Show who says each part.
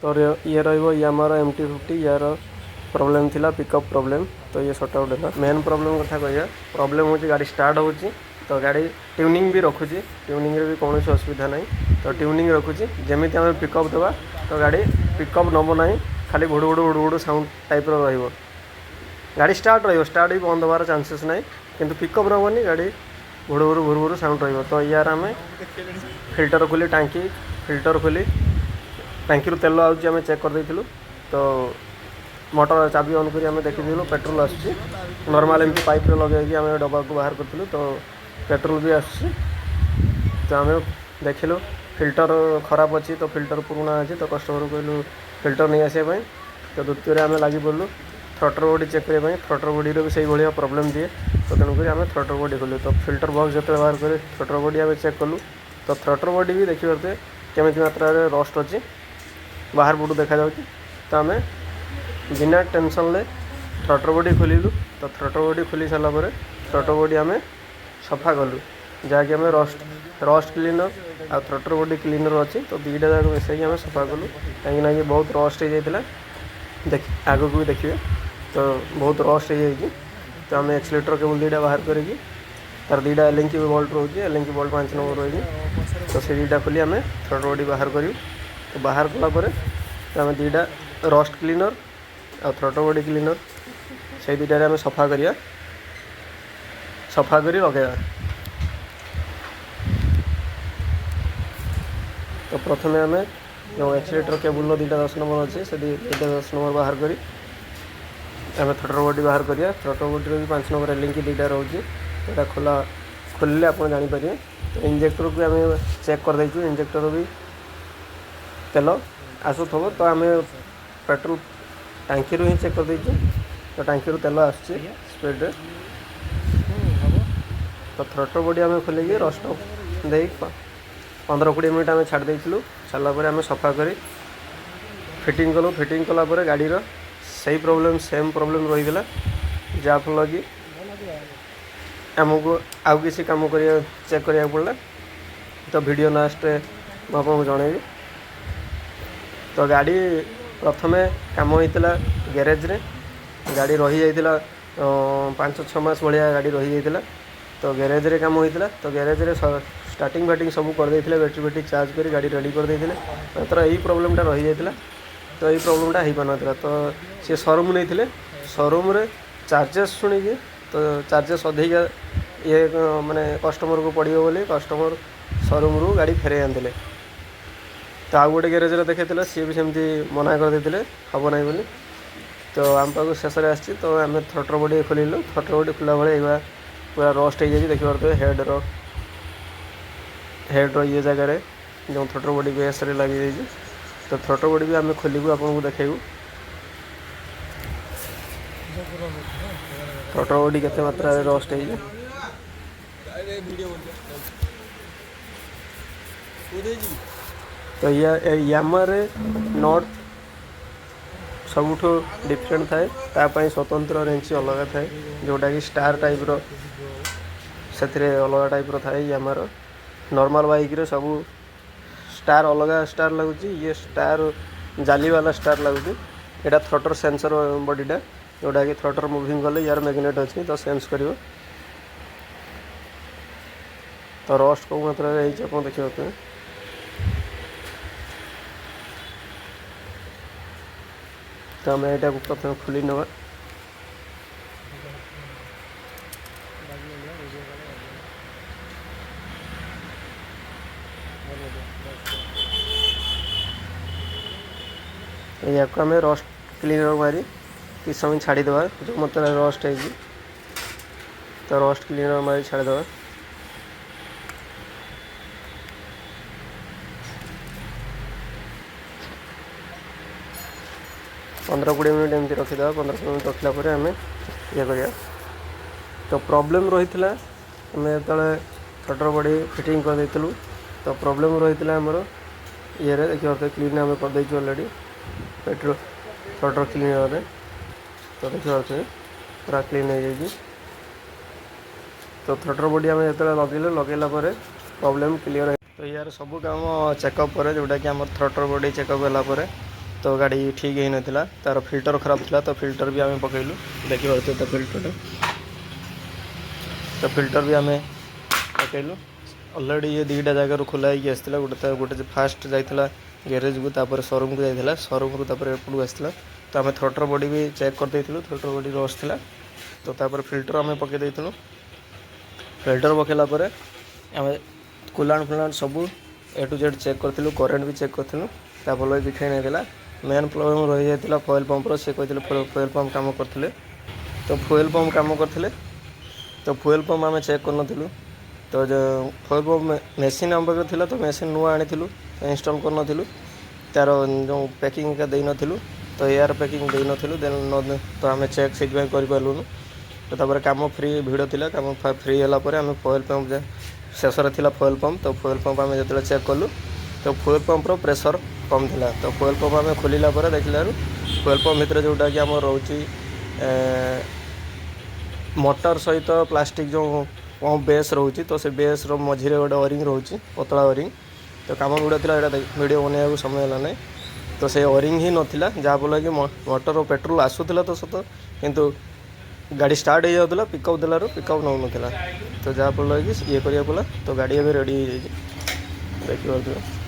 Speaker 1: तो ये यामार MT50 यार प्रॉब्लम थिला पिकअप प्रॉब्लम। तो ये सॉर्ट आउट है मेन प्रॉब्लम कथा कह प्रॉब्लम हो गाड़ी स्टार्ट हो तो गाड़ी ट्यूनिंग भी रखुची ट्यूनिंग भी कौन असुविधा ना तो ट्यूनिंग रखुची जमी आम पिकअप देवा तो गाड़ी पिकअप नब ना खाली घुड़ घुड़ घुड़ घुड़ साउंड टाइप गाड़ी स्टार्ट स्टार्ट भी बंद हबार चांसेस ना कि पिकअप रही गाड़ी घुड़ घुड़ घुड़ घुड़ साउंड तो यार आम फिल्टर खोली टांकी फिल्टर खोली टांकी तेल आम चेक कर देलु तो मोटर चाबी ऑन करी आम देखीलु पेट्रोल आसूँ नॉर्मल एमती पाइप लगे आम डब्बा को बाहर करूँ तो पेट्रोल भी आसूँ तो आम देखिलु फिल्टर खराब अच्छी तो फिल्टर पुराना अच्छी तो कस्टमर कहलु फिल्टर नहीं आसापी तो द्वितीय आम लगी पड़ू थ्रटर बॉडी चेक करने थ्रटर बॉडी भी से भाया प्रॉब्लम दिए तो तेणुक आम थ्रटर बॉडी खोलु तो फिल्टर बॉक्स जो बाहर कर थ्रटर बॉडी आम चेक कलु तो थ्रटर बॉडी भी देखिए केमी मात्रा रस्ट अच्छी बाहर पटू देखा जाऊँगी तो आम बिना टेंशन ले थ्रटर बॉडी खोलु तो थ्रटर बॉडी खोली सारापर थ्रटर बॉडी आम सफा कलु जहाँकि आम रस्ट क्लीनर आ थ्रटर बॉडी क्लीनर अच्छी तो दुईटा जाक मिसई आम सफा कलु कहीं कि बहुत रस्ट हो जाता आग को भी देखिए तो बहुत रस्ट हो तो आम एक्सीलेटर केबल दुईटा बाहर करी तार दुईटा एलिंकी बोल्ट रोचे एलिंकी बोल्ट 5 नंबर रही तो से दुईटा खोली आम थ्रटर बॉडी बाहर करूँ तो बाहर कलापर आम दुईटा रस्ट क्लीनर आ थ्रटर बॉडी क्लीनर से दुईटारे आम सफा करिया सफा करी लगेगा तो प्रथम आम जो एक्सीलेटर केबुल दुईटा 10 नंबर अच्छे से दुईटा 10 नंबर बाहर करी आम थ्रटर बॉडी बाहर करिया थ्रटर बॉडी भी 5 नंबर एलिंकी दुईटा रोचे तो खोला खोलिले आप जापर तो इंजेक्टर को आम चेक कर देचु इंजेक्टर भी तेल आसुथब तो आम पेट्रोल टांकी ही चेक कर देचु तो टांकी तेल आसुच्छे स्पीड तो थ्रटर बॉडी आम खोलिकी रस्ट दे 15-20 मिनट आम छाड़ देलु सारापर आम सफा कर फिटिंग कलु फिटिंग कलापर गाड़ीर सही प्रॉब्लम सेम प्रॉब्लम रही है जहाँफल कि आमको आउ किसी काम कर चेक करा पड़ा तो वीडियो लास्ट आपको जनइबी तो गाड़ी प्रथम काम होता गैरेज रे गाड़ी रही जाता 5-6 मास भाया गाड़ी रही जाता तो गैरेज रे काम होता तो गैरेज रे स्टार्टिंग फाटिंग सब करदे बैटरी बैटरी चार्ज कर गाड़ी रेडी कर देते मात्र यही प्रॉब्लमटा रही जाता तो यही प्रॉब्लमटा हो पार तो सी शोरूम नहीं शोरूम रे चार्जेस शुणी तो चार्जेस अधिका ये माने कस्टमर को पड़ो बोली कस्टमर शोरूम रू गाड़ी फेरे आनते तो आउ गोटे गैरेज देखा सी भी सेमती मना करदे हम ना बोली तो आम पाक शेष आसी तो आम थ्रटर बॉडी खोलु थ्रटर बॉडी खोला भाई पूरा रस्ट हो जाए देखिए हेड्र ये जगार जो थ्रटर बॉडी बेस लगी तो थ्रटर बॉडी भी आम खोलू आपको देखू थ्रटर बॉडी केते मात्रा रस्ट हो तो यामार नट सबुठ डिफरेंट थाए तापाई स्वतंत्र रेंच अलग थाए जोटा कि स्टार टाइप रो से अलग टाइप रो थाए यामार नॉर्मल बाइक रे सब स्टार अलग स्टार लगुच ये स्टार जाली वाला स्टार लगुच यहाँ थ्रटर सेंसर बॉडीटा जोटा कि थ्रटर मुविंग कले यार मैग्नेट अच्छी तो सेंस कर तो रस्ट को मात्रा देखिए तो आम यहाँ प्रथम खोली नवा या आम रस्ट क्लीनर मारी कि समय छाड़ीदे जो मात्रा रस्ट है तो रस्ट क्लीनर मारी छाड़ीदे 15-20 मिनट एमती रखीद 15 मिनट रखला आम ये करिया तो प्रॉब्लम रही आम जो थ्रटर बॉडी फिटिंग कर देलु तो प्रॉब्लम रही आमर ये देखिए क्लीन आम करदे अलरेडी पेट्रोल थ्रटर क्लीनर तो देखिए पूरा क्लीन हो जाए तो थ्रटर बॉडी आम जो लगेला प्रॉब्लम क्लीयर तो यार सब काम चेकअप पर जोटा कि आम थ्रटर बॉडी चेकअप है तो गाड़ी ठीक ही नाला तार फिल्टर खराब था तो फिल्टर भी आम पकईलु देखिए तो फिल्टर तो फिल्टर भी आम पकईलु अलरेडी ये दुईटा जगार खोला ही आसाला गोटे गोटे फास्ट जाता गैरेज को तापर शोरूम को जाता शोरूम को तापर एपटू आसाला तो आम थ्रोटर बॉडी भी चेक करदे थ्रोटर बॉडी रस था तो तापर फिल्टर आम पकई फिल्टर पकेला आम कूलाण फुलाण सब ए टू जेड चेक करूँ करेन्ट भी चेक करूँ ताफल भी खेई नहीं मेन प्रॉब्लम रही जाता फॉयल पंपर से कहते फॉयल पंप काम करते तो फॉयल पंप काम करते तो फॉयल पंप आम चेक कर तो जो फॉयल पंप मेसीन आम पाखे था तो मेसीन नुआ आनी इंस्टॉल कर तार जो पैकिंग का दे नथिलु तो एयर पैकिंग दे नथिलु देन तो आम चेक से करूँ तो तापर काम फ्री भिड़ था काम फ्री है आम फॉयल पंप शेष था फॉयल पंप तो फॉयल पंप आम जो चेक कलु तो फॉयल पंपर प्रेशर कम था तो फॉयल पंप आम खोलिला देखला फॉयल पंप भितर जोटा कि आम रोचे मोटर सहित प्लास्टिक जो पंप बेस रोचे तो से बेस मझे गोटे ओरिंग रोचे पतला ओरिंग तो काम भिड़ था वीडियो बनवाक समय है ना तो से ओरिंग ही नाला जहाँफल कि मोटर और पेट्रोल आसूला तो सत किंतु गाड़ी स्टार्ट हो जाता पिकअप देलू पिकअप नौ ना तो जहाँफल कि ये करा पड़ा तो गाड़ी अभी रेडी हो देखिए